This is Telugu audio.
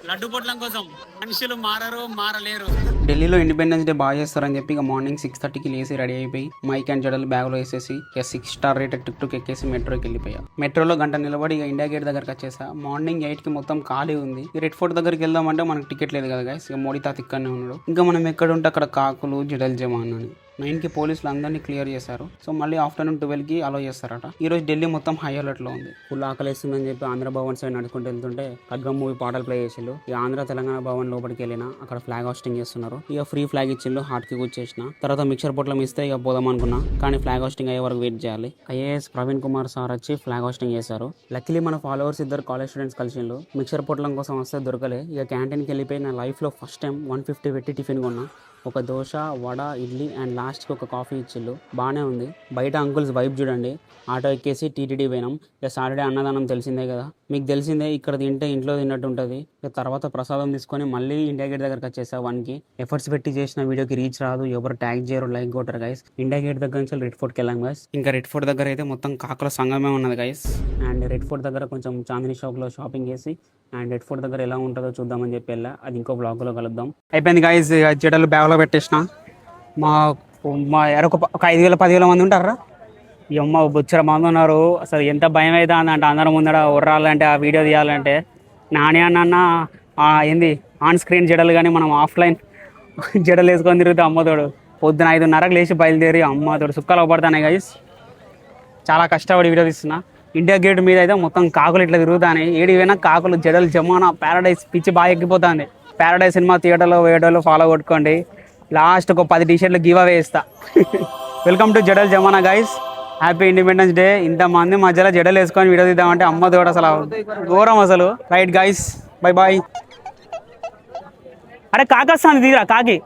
లడ్డు పొట్లం కోసం మనుషులు మారలేరు. ఢిల్లీలో ఇండిపెండెన్స్ డే బాగా చేస్తారని చెప్పి ఇక మార్నింగ్ 6:30కి లేసి రెడీ అయిపోయి మైక్ అండ్ జడలు బ్యాగ్లో వేసేసి ఇక 6 స్టార్ రేటెడ్ టిక్ ఎక్కేసి మెట్రోకి వెళ్ళిపోయా. మెట్రోలో గంట నిలబడి ఇక ఇండియా గేట్ దగ్గరకు వచ్చేసా. మార్నింగ్ 8కి మొత్తం ఖాళీ ఉంది. ఈ రెడ్ ఫోర్ట్ దగ్గరికి వెళ్దామంటే మనకు టికెట్ లేదు కదా గైస్. ఇక మోడీ తాత ఇక్కడనే ఉన్నాడు. ఇంకా మనం ఎక్కడ ఉంటే అక్కడ కాకులు జడలు జమా అని 9కి పోలీసులు అందరినీ క్లియర్ చేశారు. సో మళ్ళీ ఆఫ్టర్నూన్ 12కి అలో చేస్తారట. ఈ రోజు ఢిల్లీ మొత్తం హై అలర్ట్ లో ఉంది. ఫుల్ ఆకలిస్తుందని చెప్పి ఆంధ్ర భవన్ సైడ్ నడుచుకుంటూ వెళ్తుంటే ఖడ్గం మూవీ పాటలు ప్లే చేసిళ్ళు. ఇక ఆంధ్ర తెలంగాణ భవన్ లోపలికి వెళ్ళినా అక్కడ ఫ్లాగ్ హోస్టింగ్ చేస్తున్నారు. ఇక ఫ్రీ ఫ్లాగ్ ఇచ్చిళ్ళు, హార్ట్ కి కూర్చేసిన తర్వాత మిక్సర్ పొట్లం ఇస్తే ఇక పోదాం అనుకున్నా. కానీ ఫ్లాగ్ హోస్టింగ్ అయ్యే వరకు వెయిట్ చేయాలి. ఐఏఎస్ ప్రవీణ్ కుమార్ సార్ వచ్చి ఫ్లాగ్ హోస్టింగ్ చేశారు. లక్కీలీ మన ఫాలోవర్స్ ఇద్దరు కాలేజ్ స్టూడెంట్స్ కలిసిండ్రు. మిక్సర్ పొట్లం కోసం వస్తే దొరకలే. ఇక క్యాంటీన్కి వెళ్ళిపోయి నా లైఫ్ లో ఫస్ట్ టైం 150 పెట్టి టిఫిన్ కొన్నా. ఒక దోశ, వడ, ఇడ్లీ అండ్ లాస్ట్కి ఒక కాఫీ ఇచ్చిళ్ళు. బాగానే ఉంది. బయట అంకుల్స్ వైబ్ చూడండి. ఆటో ఎక్కేసి టీటీడీ పోయినాం. ఇక సాటర్డే అన్నదానం తెలిసిందే కదా, మీకు తెలిసిందే. ఇక్కడ తింటే ఇంట్లో తిన్నట్టు ఉంటుంది. ఇక తర్వాత ప్రసాదం తీసుకొని మళ్ళీ ఇండియా గేట్ దగ్గరకు వచ్చేసా. 1కి ఎఫర్ట్స్ పెట్టి చేసిన వీడియోకి రీచ్ రాదు, ఎవరు ట్యాగ్ చేయరు, లైక్ కొట్టరు గైస్. ఇండియా గేట్ దగ్గర నుంచి రెడ్ ఫోర్ట్కి వెళ్ళాం గైస్. ఇంకా రెడ్ ఫోర్ట్ దగ్గర అయితే మొత్తం కాకుల సంఘమే ఉన్నది గైస్. అండ్ రెడ్ ఫోర్ట్ దగ్గర కొంచెం చాందినీ షాప్లో షాపింగ్ చేసి అండ్ రెడ్ ఫోర్ట్ దగ్గర ఎలా ఉంటుందో చూద్దామని చెప్పి వెళ్ళా. అది ఇంకో బ్లాగ్లో కలుద్దాం. అయిపోయింది గైస్. జడలు బ్యాగ్లో పెట్టేసిన. మా ఎరొక 5,000 10,000 మంది ఉంటారా? ఈ అమ్మ బొచ్చర మంది ఉన్నారు. అసలు ఎంత భయం అవుతుంది అంటే అందరం ముందర ఉర్రాలంటే ఆ వీడియో తీయాలంటే. నాని అన్న ఏంది ఆన్ స్క్రీన్ జడలు, కానీ మనం ఆఫ్లైన్ జడలు వేసుకొని తిరుగుతాం. అమ్మతోడు పొద్దున 5:30కి లేచి బయలుదేరి అమ్మతోడు సుక్కలు పడతానే గైస్. చాలా కష్టపడి వీడియో తీస్తున్నా. ఇండియా గేట్ మీద అయితే మొత్తం కాకులు ఇట్లా తిరుగుతాయి. ఏడిపోయినా కాకులు జడలు జమానా ప్యారడైజ్ పిచ్చి బాగా ఎక్కిపోతుంది. ప్యారడైజ్ సినిమా థియేటర్లో వేయటోళ్ళు ఫాలో కొట్టుకోండి. లాస్ట్ ఒక 10 టీ-షర్ట్లు గివ్ అవే ఇస్తా. వెల్కమ్ టు జడల్ జమానా గైస్. Happy independence day. ఇంతమంది మధ్యలో జడలు వేసుకొని వీడియో తీద్దామంటే అమ్మ తోడు అసలు ఘోరం అసలు. Right guys, bye bye. అరే కాకొస్తాను తీరా కాకి.